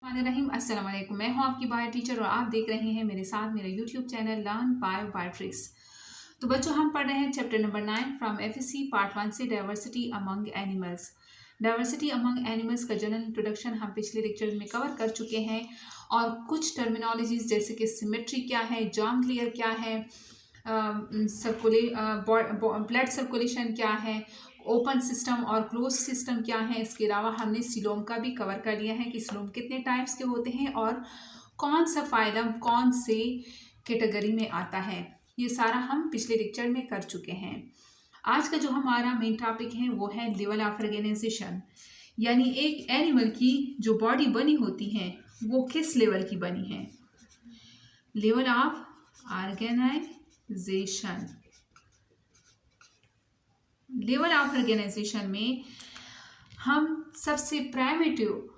रहीम अस्सलाम वालेकुम। मैं हूं आपकी बायो टीचर और आप देख रहे हैं मेरे साथ मेरा यूट्यूब चैनल लर्न बायोट्रिक्स। तो बच्चों, हम पढ़ रहे हैं chapter number 9 from FSc part 1 से diversity among animals. Diversity among animals का जनरल इंट्रोडक्शन हम पिछले लेक्चर में कवर कर चुके हैं और कुछ टर्मिनोलॉजीज जैसे कि सिमेट्री क्या है, जर्म क्लियर क्या है, ब्लड सर्कुलेशन क्या है, ओपन सिस्टम और क्लोज सिस्टम क्या है। इसके अलावा हमने सीलोम का भी कवर कर लिया है कि सीलोम कितने टाइप्स के होते हैं और कौन सा फाइलम कौन से कैटेगरी में आता है। ये सारा हम पिछले लेक्चर में कर चुके हैं। आज का जो हमारा मेन टॉपिक है वो है लेवल ऑफ ऑर्गेनाइजेशन, यानी एक एनिमल की जो बॉडी बनी होती है वो किस लेवल की बनी है। Level of organisation, level of organisation में हम सबसे प्राइमेटिव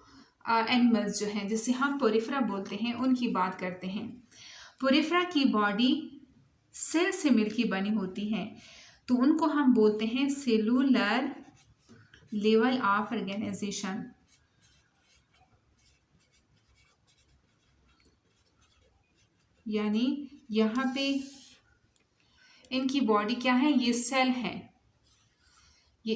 एनिमल्स जो हैं जिसे हम पोरिफेरा बोलते हैं उनकी बात करते हैं। पोरिफेरा की बॉडी सेल से मिलकर बनी होती है, तो उनको हम बोलते हैं सेलुलर लेवल ऑफ ऑर्गेनाइजेशन। यानी यहाँ पे इनकी बॉडी क्या है, ये सेल है, ये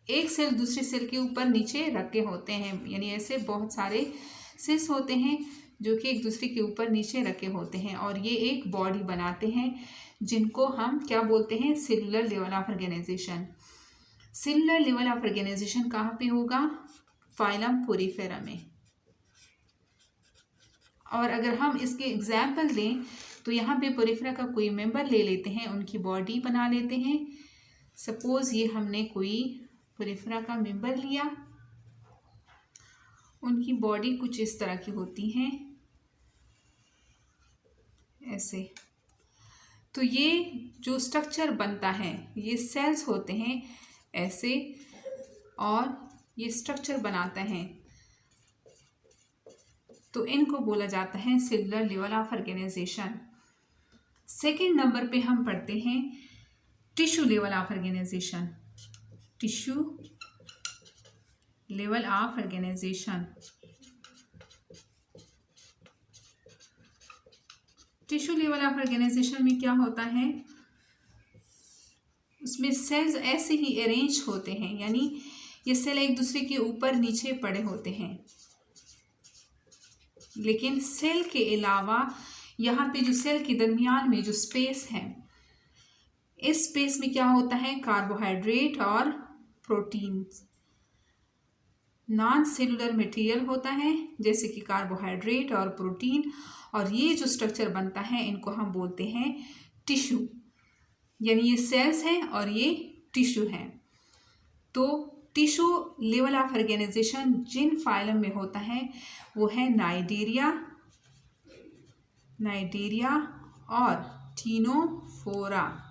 एक सेल दूसरे सेल के ऊपर नीचे रखे होते हैं, यानी ऐसे बहुत सारे सेल्स होते हैं जो कि एक दूसरे के ऊपर नीचे रखे होते हैं और ये एक बॉडी बनाते हैं जिनको हम क्या बोलते हैं, cellular level of organisation. Cellular level of organisation कहाँ पे होगा, फाइलम पोरिफेरा में। और अगर हम इसके एग्जाम्पल दें तो यहाँ पे पोरिफेरा का कोई मेंबर ले लेते हैं, उनकी बॉडी बना लेते हैं। सपोज ये हमने कोई पोरिफेरा का मेंबर लिया, उनकी बॉडी कुछ इस तरह की होती है ऐसे। तो ये जो स्ट्रक्चर बनता है, ये सेल्स होते हैं ऐसे और ये स्ट्रक्चर बनाते हैं, तो इनको बोला जाता है cellular level of organisation. Second number पे हम पढ़ते हैं tissue level of organisation. Tissue level of organisation, tissue level of organisation में क्या होता है, उसमें सेल्स ऐसे ही अरेंज होते हैं, यानी ये सेल एक दूसरे के ऊपर नीचे पड़े होते हैं, लेकिन सेल के अलावा यहाँ पे जो सेल के दरमियान में जो स्पेस है, इस स्पेस में क्या होता है, कार्बोहाइड्रेट और प्रोटीन, नॉन सेलुलर मटेरियल होता है जैसे कि कार्बोहाइड्रेट और प्रोटीन, और ये जो स्ट्रक्चर बनता है इनको हम बोलते हैं टिश्यू। यानी ये सेल्स हैं और ये टिश्यू हैं। तो टिश्यू लेवल ऑफ ऑर्गेनाइजेशन जिन फाइलम में होता है वो है नाइडेरिया और टीनोफोरा।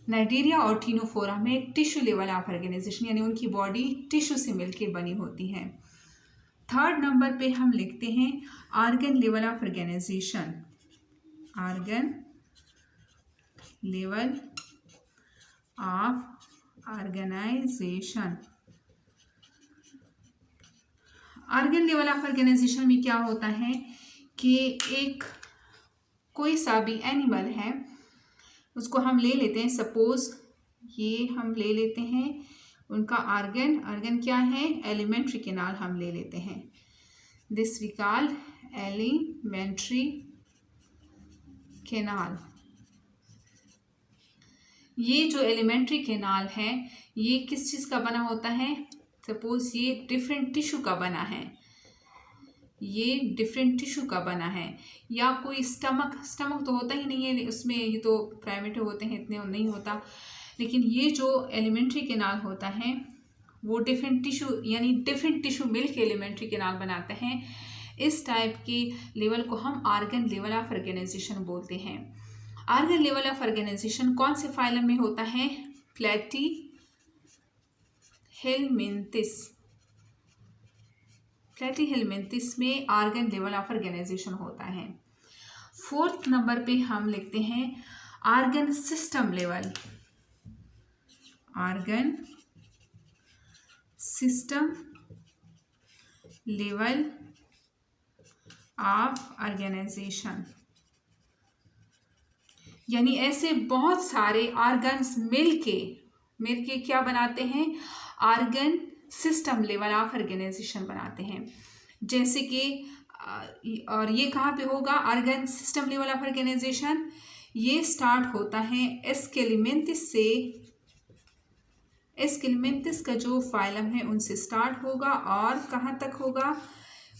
नाइडेरिया और टीनोफोरा में टिश्यू लेवल ऑफ ऑर्गेनाइजेशन, यानी उनकी बॉडी टिश्यू से मिलकर बनी होती है। थर्ड नंबर पे हम लिखते हैं organ level of organisation. Organ level of organisation, organ level of organisation में क्या होता है कि एक कोई सा भी एनिमल है उसको हम ले लेते हैं। सपोज ये हम ले लेते हैं उनका ऑर्गन क्या है, एलिमेंट्री कैनाल हम ले लेते हैं। This we call alimentary canal. ये जो एलिमेंट्री कैनाल है ये किस चीज़ का बना होता है, सपोज ये डिफरेंट टिश्यू का बना है, ये डिफरेंट टिश्यू का बना है, या कोई स्टमक तो होता ही नहीं है उसमें, ये तो प्राइमेटिव होते हैं इतने नहीं होता, लेकिन ये जो एलिमेंट्री कैनाल होता है वो डिफरेंट टिश्यू, यानी डिफरेंट टिश्यू मिल के एलिमेंट्री कैनाल बनाते हैं। इस टाइप के लेवल को हम ऑर्गन लेवल ऑफ ऑर्गेनाइजेशन बोलते हैं। ऑर्गन लेवल ऑफ ऑर्गेनाइजेशन कौन से फाइलम में होता है, प्लेटीहेलमिन्थिस में ऑर्गन लेवल ऑफ ऑर्गेनाइजेशन होता है। फोर्थ नंबर पे हम लिखते हैं organ system level. Organ system level of organisation, यानी ऐसे बहुत सारे ऑर्गन्स मिलके क्या बनाते हैं, organ system level of organisation बनाते हैं। जैसे कि और ये कहाँ पे होगा, organ system level of organisation ये स्टार्ट होता है एस्केलिमेंथिस से। एस्केलिमेंथिस का जो फाइलम है उनसे स्टार्ट होगा और कहाँ तक होगा,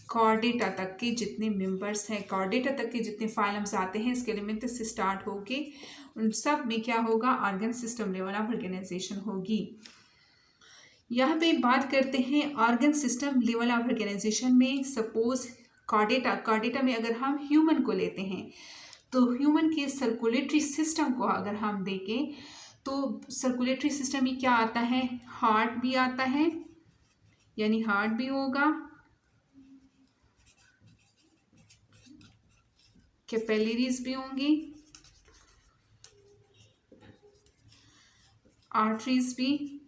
कॉर्डेटा तक के जितने मेंबर्स हैं, कॉर्डेटा तक के जितने फाइलम्स आते हैं एस्केलिमेंथिस से स्टार्ट होके उन सब में क्या होगा, organ system level of organisation होगी। यहाँ पे बात करते हैं organ system level of organisation में। सपोज कॉर्डेटा में अगर हम ह्यूमन को लेते हैं तो ह्यूमन के सर्कुलेटरी सिस्टम को अगर हम देखें तो सर्कुलेटरी सिस्टम में क्या आता है, हार्ट भी आता है, यानी हार्ट भी होगा, कैपिलरीज भी होंगी, आर्टरीज भी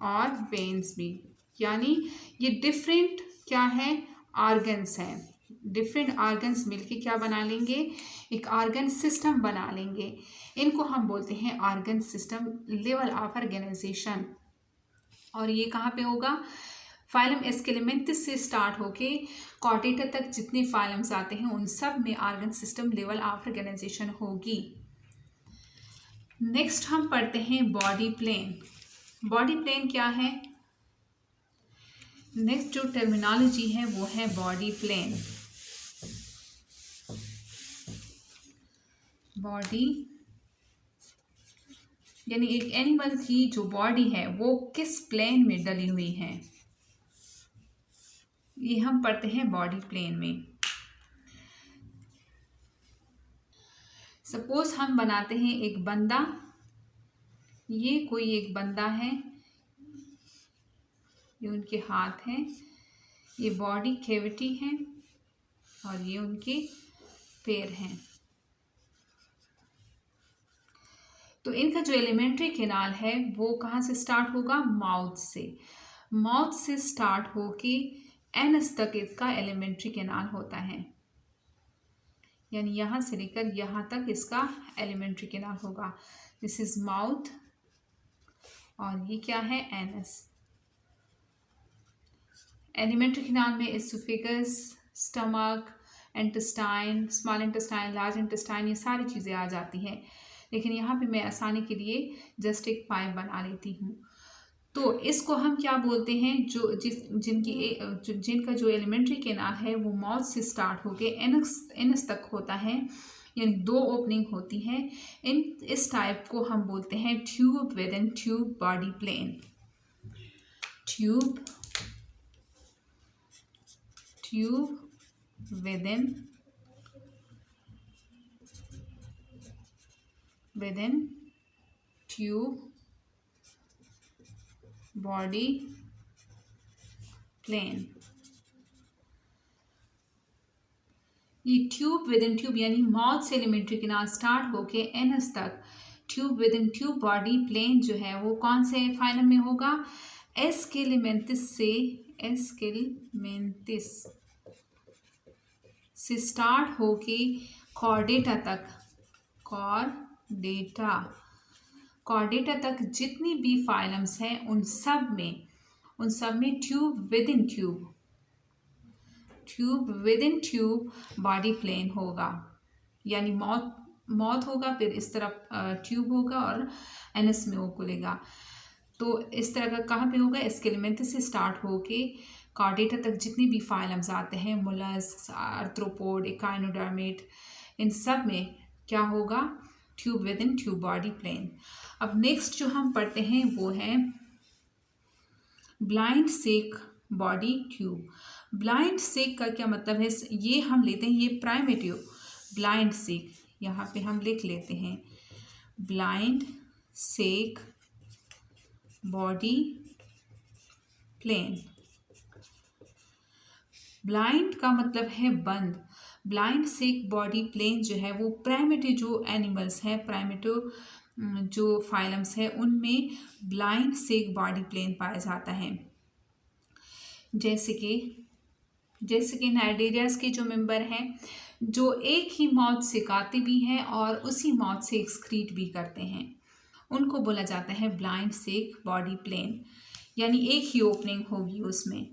और वेन्स भी, यानी ये डिफरेंट क्या है, ऑर्गन्स हैं। डिफरेंट ऑर्गन्स मिलके क्या बना लेंगे, एक ऑर्गन सिस्टम बना लेंगे। इनको हम बोलते हैं organ system level of organisation. और ये कहाँ पे होगा, फाइलम एस्केलिमेंथिस से स्टार्ट होके कॉर्डेटा तक जितने फाइलम्स आते हैं उन सब में organ system level of organisation होगी। नेक्स्ट हम पढ़ते हैं बॉडी प्लेन। बॉडी प्लेन क्या है, नेक्स्ट जो टर्मिनोलॉजी है वो है बॉडी प्लेन। बॉडी यानी एक एनिमल की जो बॉडी है वो किस प्लेन में डली हुई है, ये हम पढ़ते हैं बॉडी प्लेन में। सपोज हम बनाते हैं एक बंदा, ये कोई एक बंदा है, ये उनके हाथ हैं, ये बॉडी कैविटी है और ये उनके पैर हैं। तो इनका जो एलिमेंट्री कैनाल है वो कहाँ से स्टार्ट होगा, माउथ से। माउथ से स्टार्ट होके एनस तक इसका एलिमेंट्री कैनाल होता है, यानी यहाँ से लेकर यहाँ तक इसका एलिमेंट्री कैनाल होगा। दिस इज माउथ और ये क्या है, एनस। एलिमेंट्री कैनाल में oesophagus, stomach, intestine, small intestine, large intestine, ये सारी चीज़ें आ जाती हैं, लेकिन यहाँ पे मैं आसानी के लिए जस्ट एक पाइप बना लेती हूँ। तो इसको हम क्या बोलते हैं, जिनका जो एलिमेंट्री कैनाल है वो माउथ से स्टार्ट होके एनस तक होता है, यानी 2 ओपनिंग होती हैं। इस टाइप को हम बोलते हैं tube within tube body plan. Tube within tube body plan. ये ट्यूब विद इन ट्यूब यानी माउथ से एलिमेंट्री कैनाल स्टार्ट होके एनस तक tube within tube body plan जो है वो कौन से फाइलम में होगा, एस्केलिमेंथिस से स्टार्ट होके कॉर्डेटा तक, कॉर्डेटा तक जितनी भी फाइलम्स हैं उन सब में tube within tube body plan होगा, यानी माउथ होगा, फिर इस तरफ ट्यूब होगा और एनस में वो खुलेगा। तो इस तरह का कहाँ पे होगा, एस्केलिमेंथिस से स्टार्ट होके कॉर्डेटा तक जितनी भी फाइलम्स आते हैं, मोलस्क, आर्थ्रोपोड, एकाइनोडर्मेट, इन सब में क्या होगा, tube within tube body plan. अब नेक्स्ट जो हम पढ़ते हैं वो है blind sac body tube. Blind sac का क्या मतलब है, ये हम लेते हैं, ये प्राइमेटिव ब्लाइंड सेक, यहाँ पे हम लिख लेते हैं blind sac body plane. Blind का मतलब है बंद। ब्लाइंड सेक बॉडी प्लेन जो है वो प्राइमेटिव जो एनिमल्स हैं, प्राइमेटिव जो फाइलम्स है उनमें ब्लाइंड सेक बॉडी प्लेन पाया जाता है। जैसे कि नाइडेरियाज के जो मेंबर हैं जो एक ही माउथ से खाते भी हैं और उसी माउथ से एक्सक्रीट भी करते हैं, उनको बोला जाता है ब्लाइंड सिक बॉडी प्लेन, यानी एक ही ओपनिंग होगी उसमें।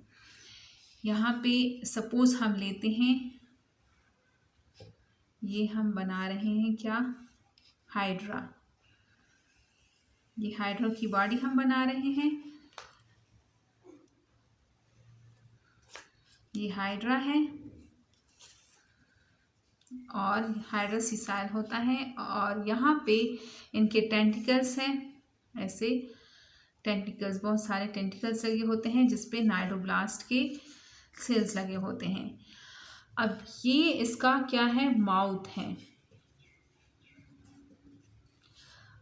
यहाँ पे सपोज हम लेते हैं, ये हम बना रहे हैं क्या, हाइड्रा। ये हाइड्रा की बॉडी हम बना रहे हैं, ये हाइड्रा है और हाइड्रा सीसाइल होता है और यहाँ पे इनके टेंटिकल्स हैं, ऐसे टेंटिकल्स, बहुत सारे टेंटिकल्स लगे होते हैं जिसपे नाइडोब्लास्ट के सेल्स लगे होते हैं। अब ये इसका क्या है, माउथ है।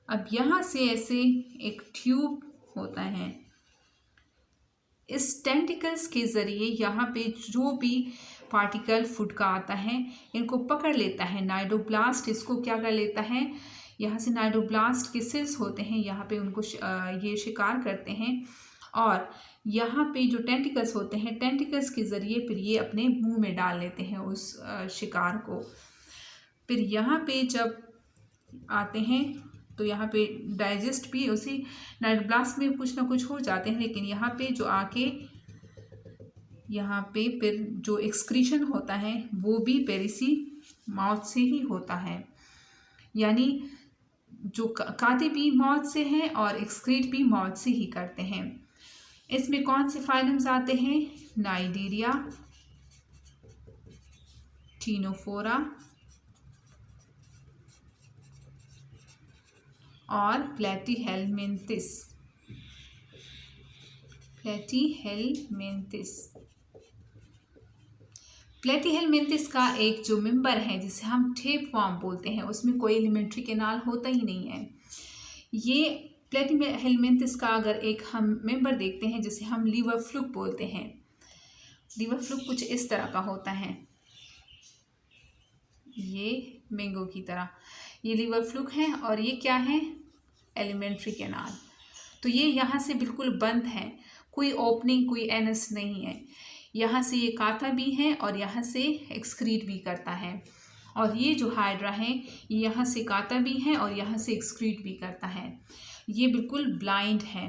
अब यहाँ से ऐसे एक ट्यूब होता है, इस टेंटिकल्स के ज़रिए यहाँ पे जो भी पार्टिकल फूड का आता है इनको पकड़ लेता है नाइडोब्लास्ट। इसको क्या कर लेता है, यहाँ से नाइडोब्लास्ट के सेल्स होते हैं, यहाँ पे उनको ये शिकार करते हैं और यहाँ पे जो टेंटिकल्स होते हैं, टेंटिकल्स के ज़रिए फिर ये अपने मुंह में डाल लेते हैं उस शिकार को। फिर यहाँ पे जब आते हैं तो यहाँ पे डाइजेस्ट भी उसी नाइडोब्लास्ट में कुछ ना कुछ हो जाते हैं, लेकिन यहाँ पे जो आके यहाँ पे फिर जो एक्सक्रीशन होता है वो भी पेरिसी माउथ से ही होता है, यानी जो खाते भी माउथ से हैं और एक्सक्रीट भी माउथ से ही करते हैं। इसमें कौन से फाइलम्स आते हैं, नाइडेरिया, टीनोफोरा और प्लेटीहेलमिन्थिस। प्लेटीहेलमिन्थिस का एक जो मेंबर है जिसे हम टेपवर्म बोलते हैं, उसमें कोई एलिमेंट्री कैनाल होता ही नहीं है। ये प्लेटीहेलमिन्थिस का अगर एक हम मेंबर देखते हैं जिसे हम लीवर फ्लूक बोलते हैं, लीवर फ्लूक कुछ इस तरह का होता है, ये मैंगो की तरह, ये लीवर फ्लूक है और ये क्या है, एलिमेंट्री कैनाल। तो ये यहाँ से बिल्कुल बंद है, कोई ओपनिंग, कोई एनस नहीं है। यहाँ से ये खाता भी है और यहाँ से एक्सक्रीट भी करता है। और ये जो हाइड्रा है ये यहाँ से खाता भी है और यहाँ से एक्सक्रीट भी करता है। ये बिल्कुल ब्लाइंड है,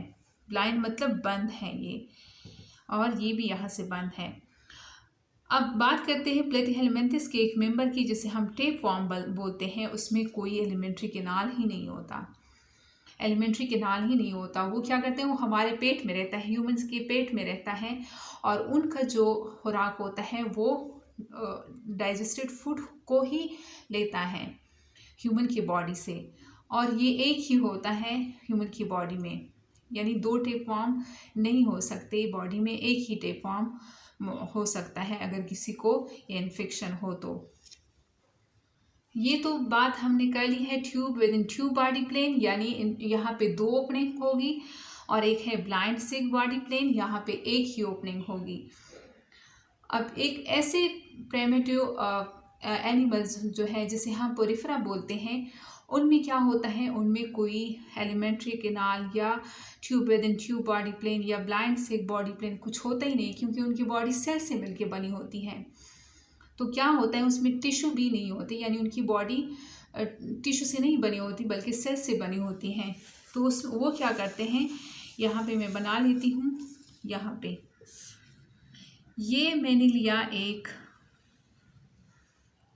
ब्लाइंड मतलब बंद है ये, और ये भी यहाँ से बंद है। अब बात करते हैं प्लेटीहेलमिन्थिस के एक मेंबर की जिसे हम टेपवर्म बोलते हैं। उसमें कोई एलिमेंट्री कैनाल ही नहीं होता, एलिमेंट्री कैनाल ही नहीं होता। वो क्या करते हैं, वो हमारे पेट में रहता है, ह्यूमंस के पेट में रहता है और उनका जो खुराक होता है वो डाइजेस्टेड फूड को ही लेता है ह्यूमन की बॉडी से, और ये एक ही होता है ह्यूमन की बॉडी में, यानी दो टेपवर्म नहीं हो सकते बॉडी में, एक ही टेपवर्म हो सकता है अगर किसी को ये इन्फेक्शन हो तो। ये तो बात हमने कर ली है tube within tube body plan, यानी यहाँ पे दो ओपनिंग होगी, और एक है ब्लाइंड सिक बॉडी प्लेन, यहाँ पे एक ही ओपनिंग होगी। अब एक ऐसे प्रिमिटिव एनिमल्स जो है जिसे हम पोरिफेरा बोलते हैं, उनमें क्या होता है, उनमें कोई एलिमेंट्री कैनाल या tube within tube body plan या ब्लाइंड सिक बॉडी प्लेन कुछ होता ही नहीं, क्योंकि उनकी बॉडी सेल से मिलकर बनी होती है। तो क्या होता है, उसमें टिश्यू भी नहीं होती, यानी उनकी बॉडी टिश्यू से नहीं बनी होती बल्कि सेल से बनी होती हैं। तो वो क्या करते हैं, यहाँ पे मैं बना लेती हूँ, यहाँ पे ये मैंने लिया एक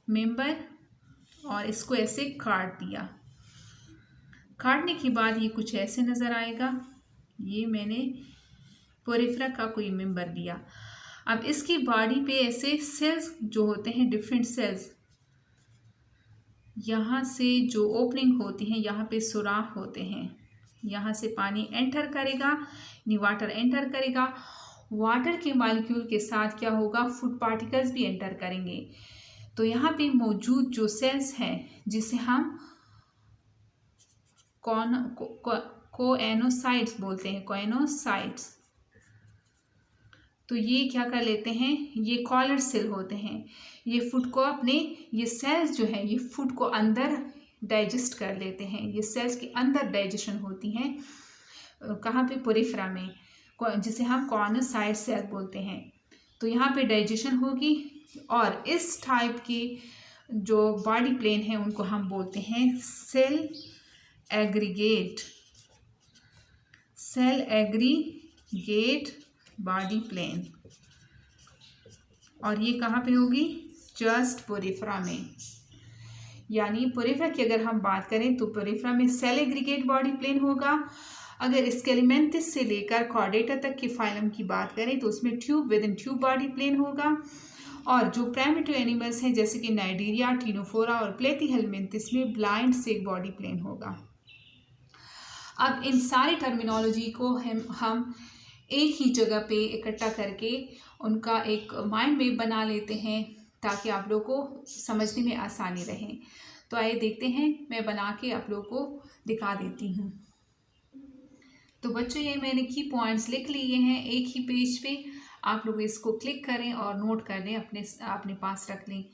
मेंबर और इसको ऐसे काट दिया। काटने के बाद ये कुछ ऐसे नज़र आएगा। ये मैंने पोरिफेरा का कोई मेंबर लिया। अब इसकी बॉडी पे ऐसे सेल्स जो होते हैं, डिफरेंट सेल्स, यहाँ से जो ओपनिंग होती हैं यहाँ पे सुराख होते हैं, यहाँ से पानी एंटर करेगा, यानी वाटर एंटर करेगा। वाटर के मॉलिक्यूल के साथ क्या होगा, फूड पार्टिकल्स भी एंटर करेंगे। तो यहाँ पे मौजूद जो सेल्स हैं जिसे हम कोएनोसाइट्स बोलते हैं, कोएनोसाइट्स, तो ये क्या कर लेते हैं, ये कॉलर सेल होते हैं। ये फूड को अपने, ये सेल्स जो है ये फूड को अंदर डाइजेस्ट कर लेते हैं। ये सेल्स के अंदर डाइजेशन होती हैं, कहाँ पे, पोरिफेरा में। जिसे हम कॉर्नर साइड सेल बोलते हैं। तो यहाँ पे डाइजेशन होगी और इस टाइप की जो बॉडी प्लेन है उनको हम बोलते हैं सेल एग्रीगेट बॉडी प्लेन। और ये कहाँ पे होगी? जस्ट पोरिफेरा में। यानी पोरिफेरा की अगर हम बात करें तो पोरिफेरा में सेल एग्रीगेट बॉडी प्लेन होगा। अगर स्केलेमेंथिस से लेकर कॉर्डेटा तक के फाइलम की बात करें तो उसमें tube within tube body plan होगा। और जो प्राइमेटिव एनिमल्स हैं जैसे कि नाइडीरिया, टीनोफोरा और प्लेटीहेलमिन्थिस में ब्लाइंड सेक बॉडी प्लेन होगा। अब इन सारी टर्मिनोलॉजी को हम एक ही जगह पे इकट्ठा करके उनका एक माइंड मैप बना लेते हैं ताकि आप लोग को समझने में आसानी रहे। तो आइए देखते हैं, मैं बना के आप लोग को दिखा देती हूँ। तो बच्चों ये मैंने की पॉइंट्स लिख लिए हैं एक ही पेज पे, आप लोग इसको क्लिक करें और नोट कर लें, अपने पास रख लें।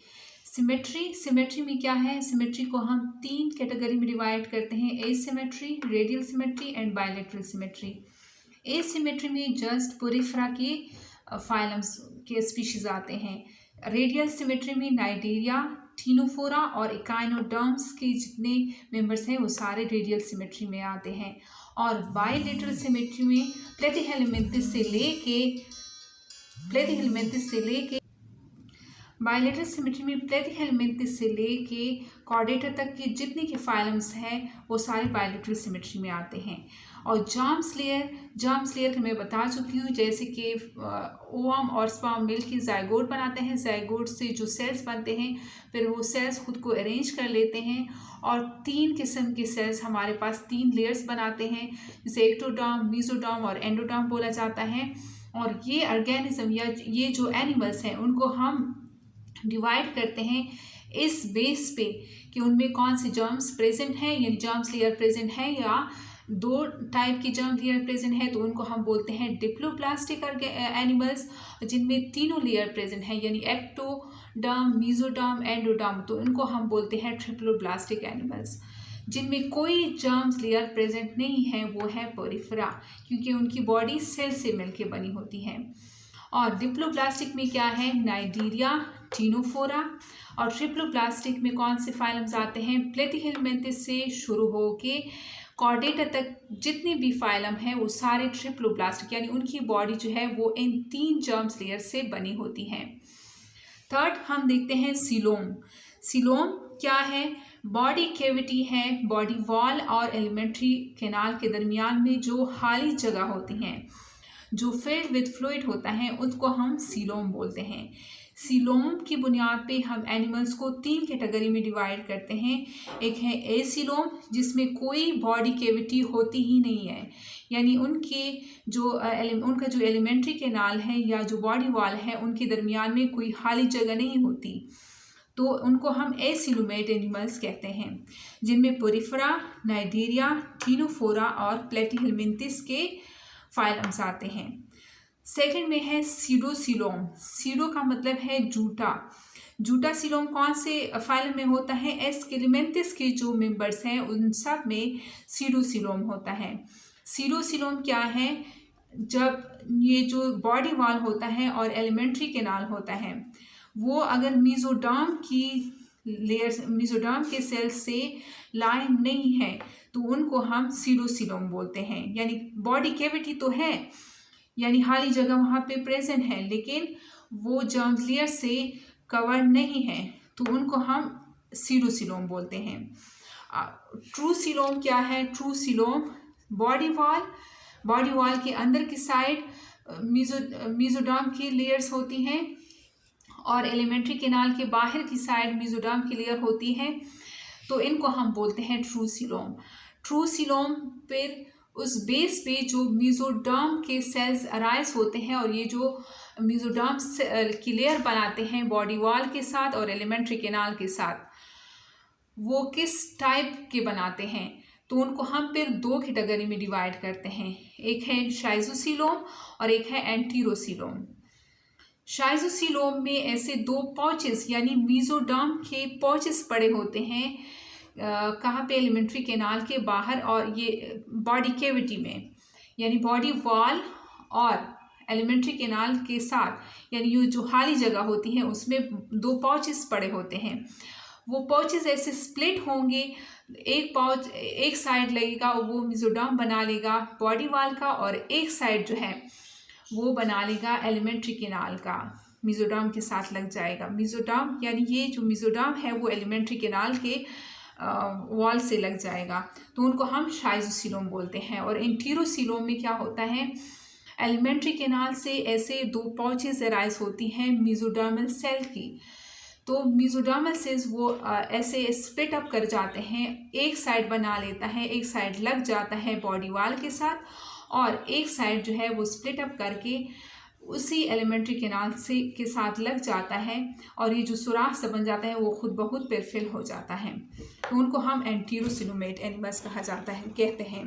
सिमेट्री में क्या है? सिमेट्री को हम 3 कैटेगरी में डिवाइड करते हैं, asymmetry, radial symmetry and bilateral symmetry. Asymmetry में जस्ट पोरिफेरा के फाइलम्स के स्पीशीज आते हैं। रेडियल सिमेट्री में नाइडीरिया, टीनोफोरा और इकाइनोडर्म्स के जितने मेंबर्स हैं वो सारे रेडियल सिमेट्री में आते हैं। और बायलैटरल सिमेट्री में प्लेटीहेलमिन्थिस से लेके बायलैटरल सिमेट्री में प्लेटीहेलमिन्थिस से लेके कॉर्डेटा तक के जितने के फाइलम्स हैं वो सारे बायलैटरल सिमेट्री में आते हैं। और जार्म स्लेयर मैं बता चुकी हूँ, जैसे कि ओवम और स्पर्म मिल के जाइगोट बनाते हैं। जाइगोट से जो सेल्स बनते हैं फिर वो सेल्स खुद को अरेंज कर लेते हैं और 3 किस्म के सेल्स हमारे पास 3 लेयर्स बनाते हैं, जिसे एक्टोडर्म, मेसोडर्म और एंडोडर्म बोला जाता है। और ये ऑर्गेनिज्म या ये जो एनिमल्स हैं उनको हम डिवाइड करते हैं इस बेस पे कि उनमें कौन से जर्म्स प्रेजेंट हैं, यानी जर्म्स लेयर प्रेजेंट है या 2 टाइप की जर्म लेयर प्रेजेंट है, तो उनको हम बोलते हैं डिप्लोप्लास्टिक एनिमल्स, जिनमें तीनों लेयर प्रेजेंट है, यानी एक्टोडर्म, मेसोडर्म, एंडोडर्म, तो इनको हम बोलते हैं ट्रिप्लोप्लास्टिक एनिमल्स। जिनमें कोई जर्म्स लेयर प्रेजेंट नहीं है वो है पोरिफेरा, क्योंकि उनकी बॉडी सेल से मिलके बनी होती है। और डिप्लोप्लास्टिक में क्या है? नाइडीरिया, टीनोफोरा। और ट्रिप्लोप्लास्टिक में कौन से फाइलम्स आते हैं? प्लेटीहेलमिन्थिस से शुरू होके कॉर्डेटा तक जितने भी फाइलम हैं वो सारे ट्रिप्लोप्लास्टिक, यानी उनकी बॉडी जो है वो इन 3 जर्म्स लेयर से बनी होती है। थर्ड हम देखते हैं सीलोम क्या है? बॉडी कैविटी है, बॉडी वॉल और एलिमेंट्री कैनाल के दरमियान में जो खाली जगह होती हैं, जो फिल्ड विद फ्लूइड होता है, उसको हम सीलोम बोलते हैं। सीलोम की बुनियाद पे हम एनिमल्स को 3 कैटेगरी में डिवाइड करते हैं। एक है एसीलोम, जिसमें कोई बॉडी कैविटी होती ही नहीं है, यानी उनका जो एलिमेंट्री कैनाल है या जो बॉडी वॉल है उनके दरमियान में कोई खाली जगह नहीं होती, तो उनको हम एसिलोमेट एनिमल्स कहते हैं, जिनमें पोरिफेरा, नाइडीरिया, टीनोफोरा और प्लेटीहेलमिन्थिस के फाइलम्स आते हैं। सेकंड में है सीडोसीलोम। सीडो का मतलब है जूटा सीलोम कौन से फाइलम में होता है? एस्केलेमेंथिस के जो मेंबर्स हैं उन सब में सीडोसीलोम होता है। सीडोसीलोम क्या है? जब ये जो बॉडी वॉल होता है और एलिमेंट्री कैनाल होता है वो अगर मेसोडर्म के सेल्स से लाइन नहीं है तो उनको हम सीडोसीलोम बोलते हैं। यानी बॉडी कैविटी तो है, यानी खाली जगह वहाँ पे प्रेजेंट है, लेकिन वो जर्म लेयर से कवर नहीं है, तो उनको हम सीडोसीलोम बोलते हैं। ट्रूसीलोम क्या है? ट्रूसीलोम बॉडी वॉल के अंदर की साइड मेसोडर्म की लेयर्स होती हैं और एलिमेंट्री कैनाल के बाहर की साइड मेसोडर्म की लेयर होती है, तो इनको हम बोलते हैं ट्रूसीलोम फिर उस बेस पे जो मेसोडर्म के सेल्स अराइज होते हैं और ये जो मेसोडर्म की लेयर बनाते हैं बॉडी वॉल के साथ और एलिमेंट्री कैनाल के साथ, वो किस टाइप के बनाते हैं? तो उनको हम फिर 2 कैटेगरी में डिवाइड करते हैं। एक है शाइजोसीलोम और एक है एंटीरोसीलोम। शाइजोसीलोम में ऐसे 2 पॉचेस यानी मेसोडर्म के पॉचेस पड़े होते हैं, कहाँ पे? एलिमेंट्री कैनाल के बाहर और ये बॉडी कैविटी में, यानी बॉडी वॉल और एलिमेंट्री कैनाल के साथ यानी ये जो खाली जगह होती है उसमें 2 पाउचेस पड़े होते हैं। वो पाउचेस ऐसे स्प्लिट होंगे, एक पाउच एक साइड लगेगा वो मेसोडर्म बना लेगा बॉडी वॉल का, और एक साइड जो है वो बना लेगा एलिमेंट्री कैनाल का, मेसोडर्म के साथ लग जाएगा। मेसोडर्म यानी ये जो मेसोडर्म है वो एलिमेंट्री कैनाल के वॉल से लग जाएगा, तो उनको हम शाइज़ोसीलोम बोलते हैं। और एंटीरोसीलोम में क्या होता है, एलिमेंट्री कैनाल से ऐसे 2 पाउचेस अराइज होती हैं मेसोडर्मल सेल की। तो मेसोडर्मल सेल्स वो ऐसे स्प्लिट अप कर जाते हैं, एक साइड बना लेता है, एक साइड लग जाता है बॉडी वॉल के साथ, और एक साइड जो है वो स्प्लिट अप करके उसी एलिमेंट्री कैनाल से के साथ लग जाता है, और ये जो सुराख सा बन जाता है वो खुद ब खुद पेरफिल हो जाता है। तो उनको हम एंटीरोसिलोमेट एनिमल्स कहा जाता है कहते हैं।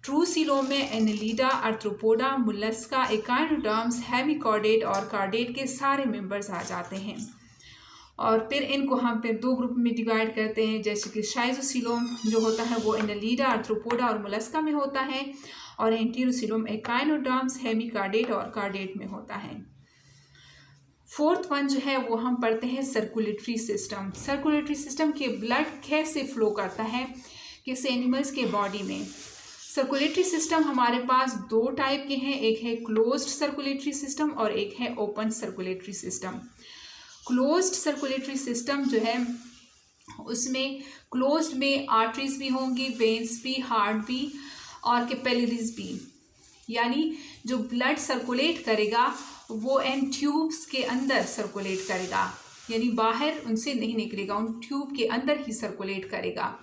ट्रूसिलोम में Annelida, arthropoda, Mollusca, echinoderms, hemichordate और कार्डेट के सारे मेंबर्स आ जाते हैं। और फिर इनको हम फिर 2 ग्रुप में डिवाइड करते हैं, जैसे कि शाइज़ोसीलोम जो होता है वो एनेलिडा, आर्थ्रोपोडा और मुलस्का में होता है, और एंटीरोसीलोम एकाइनोडर्म्स, हेमिकॉर्डेट और कार्डेट में होता है। 4th वन जो है वो हम पढ़ते हैं सर्कुलेटरी सिस्टम। सर्कुलेटरी सिस्टम के ब्लड कैसे फ्लो करता है किसी एनिमल्स के बॉडी में। सर्कुलेटरी सिस्टम हमारे पास 2 टाइप के हैं, एक है क्लोज्ड सर्कुलेटरी सिस्टम और एक है open circulatory system. Closed circulatory system जो है उसमें क्लोज्ड में आर्टरीज भी होंगी, वेन्स भी, हार्ट भी और कैपिलरीज भी, यानी जो ब्लड सर्कुलेट करेगा वो इन ट्यूब्स के अंदर सर्कुलेट करेगा, यानी बाहर उनसे नहीं निकलेगा, उन ट्यूब के अंदर ही सर्कुलेट करेगा।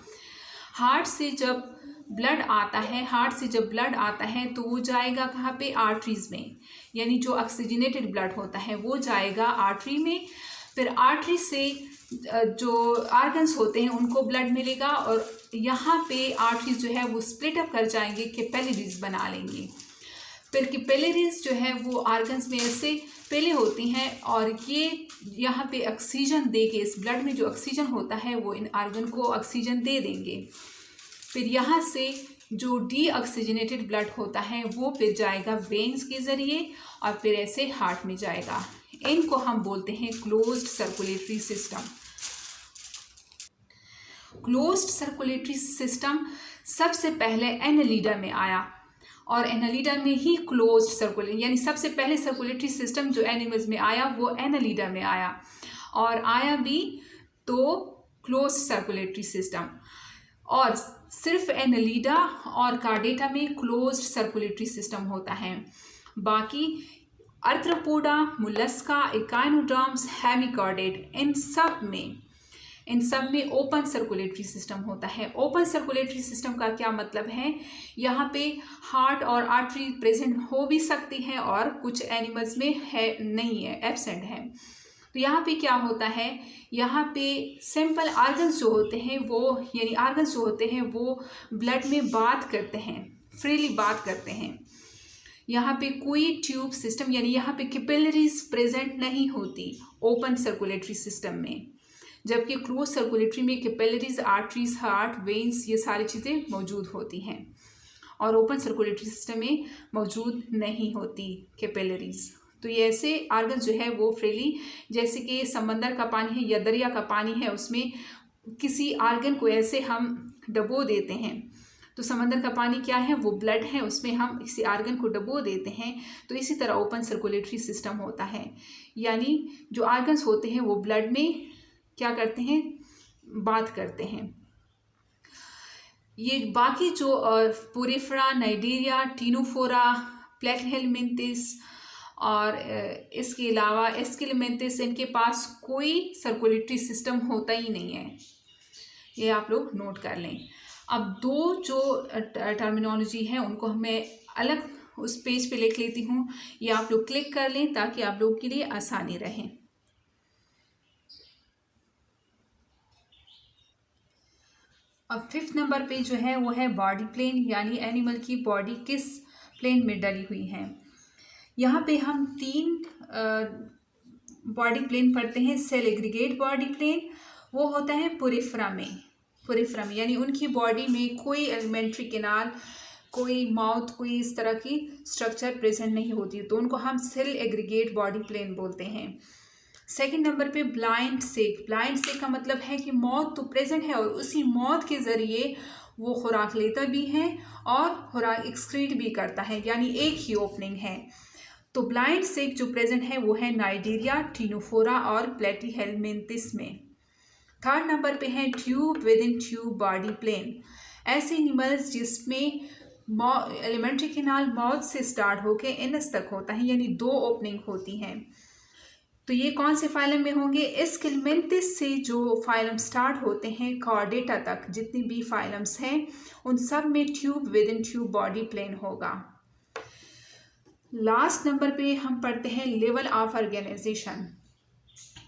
हार्ट से जब ब्लड आता है तो वो जाएगा कहाँ पे, आर्टरीज में, यानी जो ऑक्सीजनेटेड ब्लड होता है वो जाएगा आर्टरी में। फिर आर्टरी से जो आर्गन्स होते हैं उनको ब्लड मिलेगा, और यहाँ पे आर्टरीज जो है वो स्प्लिट अप कर जाएंगे, कैपिलरीज बना लेंगी। फिर कैपिलरीज जो है वो आर्गन्स में ऐसे पहले होती हैं, और ये यहाँ पे ऑक्सीजन दे के, इस ब्लड में जो ऑक्सीजन होता है वो इन आर्गन को ऑक्सीजन दे देंगे। फिर यहाँ से जो डीऑक्सीजनेटेड ब्लड होता है वो फिर जाएगा वेन्स के ज़रिए, और फिर ऐसे हार्ट में जाएगा। इनको हम बोलते हैं closed circulatory system. Closed circulatory system सबसे पहले एनेलिडा में आया, और एनेलिडा में ही क्लोज्ड सर्कुलेटरी यानी सबसे पहले सर्कुलेटरी सिस्टम जो एनिमल्स में आया वो एनेलिडा में आया, और आया भी तो क्लोज्ड सर्कुलेटरी सिस्टम। और सिर्फ एनेलिडा और कार्डेटा में क्लोज्ड सर्कुलेटरी सिस्टम होता है, बाकी आर्थ्रोपोडा, मुलस्का, एकाइनोडर्म्स, हेमिकॉर्डेट इन सब में ओपन सर्कुलेटरी सिस्टम होता है। ओपन सर्कुलेटरी सिस्टम का क्या मतलब है, यहाँ पे हार्ट और आर्टरी प्रेजेंट हो भी सकती है और कुछ एनिमल्स में है नहीं है, एब्सेंट है। तो यहाँ पे क्या होता है, यहाँ पे सिंपल आर्गन्स जो होते हैं वो ब्लड में बात करते हैं, फ्रीली बात करते हैं। यहाँ पे कोई ट्यूब सिस्टम यानी यहाँ पे कैपिलरीज प्रेजेंट नहीं होती ओपन सर्कुलेटरी सिस्टम में, जबकि क्लोज सर्कुलेटरी में कैपिलरीज, आर्टरीज, हार्ट, वेन्स ये सारी चीज़ें मौजूद होती हैं, और ओपन सर्कुलेटरी सिस्टम में मौजूद नहीं होती कैपिलरीज। तो ये ऐसे आर्गन जो है वो फ्रीली, जैसे कि समंदर का पानी है या दरिया का पानी है, उसमें किसी आर्गन को ऐसे हम डबो देते हैं, तो समंदर का पानी क्या है, वो ब्लड है, उसमें हम किसी आर्गन को डबो देते हैं। तो इसी तरह ओपन सर्कुलेटरी सिस्टम होता है, यानी जो आर्गन्स होते हैं वो ब्लड में क्या करते हैं, बात करते हैं। ये बाकी जो पोरिफेरा, नाइडेरिया, टीनोफोरा, प्लेटिहेलमिंथिस और इसके अलावा एस्किलमेंथिस, इनके पास कोई सर्कुलेटरी सिस्टम होता ही नहीं है, ये आप लोग नोट कर लें। अब 2 जो टर्मिनोलॉजी है उनको मैं अलग उस पेज पे लिख लेती हूँ, ये आप लोग क्लिक कर लें ताकि आप लोग के लिए आसानी रहे। अब 5th नंबर पे जो है वो है बॉडी प्लेन, यानी एनिमल की बॉडी किस प्लेन में डली हुई है। यहाँ पे हम 3 बॉडी प्लेन पढ़ते हैं। सेल एग्रीगेट बॉडी प्लेन वो होता है पोरिफेरा में, यानी उनकी बॉडी में कोई एलिमेंट्री कैनाल कोई माउथ, कोई इस तरह की स्ट्रक्चर प्रेजेंट नहीं होती, तो उनको हम सेल एग्रीगेट बॉडी प्लेन बोलते हैं। सेकंड नंबर पे ब्लाइंड सेक। ब्लाइंड सेक का मतलब है कि मौत तो प्रेजेंट है और उसी मौत के ज़रिए वो खुराक लेता भी है और खुराक एक्सक्रीट भी करता है, यानी एक ही ओपनिंग है। तो ब्लाइंड सेक जो प्रेजेंट है वो है नाइजीरिया, टीनोफोरा और प्लेटीहेलमिन्थिस में। थर्ड नंबर पे है tube within tube body plan. ऐसे एनिमल्स जिसमें एलिमेंट्री कैनाल माउथ से स्टार्ट होके इनस तक होता है, यानी 2 ओपनिंग होती हैं। तो ये कौन से फाइलम में होंगे? एस्केलमेंथिस से जो फाइलम स्टार्ट होते हैं कॉर्डेटा तक, जितनी भी फाइलम्स हैं उन सब में tube within tube body plan होगा। लास्ट नंबर पे हम पढ़ते हैं लेवल ऑफ ऑर्गेनाइजेशन,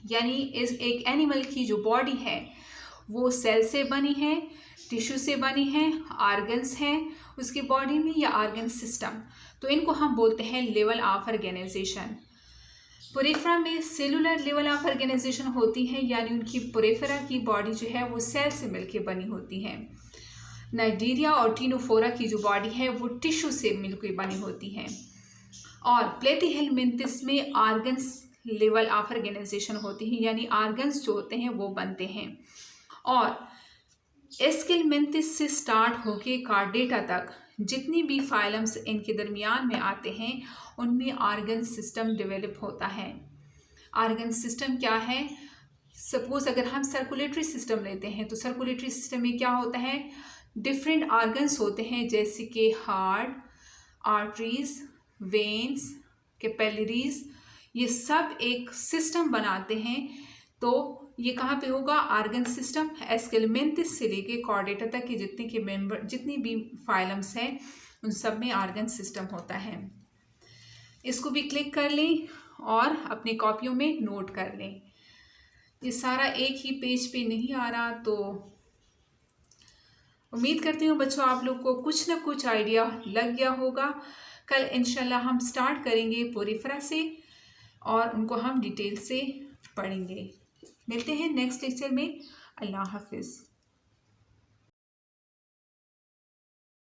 यानी एक एनिमल की जो बॉडी है वो सेल से बनी है, टिश्यू से बनी है, ऑर्गन्स हैं उसकी बॉडी में या ऑर्गन सिस्टम, तो इनको हम बोलते हैं लेवल ऑफ ऑर्गेनाइजेशन। पोरेफरा में सेलुलर लेवल ऑफ ऑर्गेनाइजेशन होती है, यानी उनकी पोरेफरा की बॉडी जो है वो सेल से मिलकर बनी होती है। नाइजीरिया और टीनोफोरा की जो बॉडी है वो टिश्यू से मिलकर बनी होती है। और प्लेटीहेलमिन्थिस में ऑर्गन्स लेवल ऑफ ऑर्गेनाइजेशन होती है, यानी ऑर्गन्स जो होते हैं वो बनते हैं। और एस्केलमेंथिस से स्टार्ट होके कॉर्डेटा तक जितनी भी फाइलम्स इनके दरमियान में आते हैं उनमें ऑर्गन सिस्टम डेवलप होता है। ऑर्गन सिस्टम क्या है? सपोज अगर हम सर्कुलेटरी सिस्टम लेते हैं तो सर्कुलेटरी सिस्टम में क्या होता है? डिफरेंट ऑर्गन्स होते हैं, जैसे कि हार्ट, आर्टरीज, वेन्स, कैपिलरीज, ये सब एक सिस्टम बनाते हैं। तो ये कहाँ पे होगा? Organ system. एस्केलमेंथिस से लेके कॉर्डेटा तक के जितनी भी फाइलम्स हैं उन सब में ऑर्गन सिस्टम होता है। इसको भी क्लिक कर लें और अपनी कॉपियों में नोट कर लें। ये सारा एक ही पेज पे नहीं आ रहा, तो उम्मीद करती हूँ बच्चों आप लोग को कुछ ना कुछ आइडिया लग गया होगा। कल इंशाल्लाह हम स्टार्ट करेंगे पोरेफरा से और उनको हम डिटेल से पढ़ेंगे। मिलते हैं नेक्स्ट लेक्चर में। अल्लाह हाफिज़।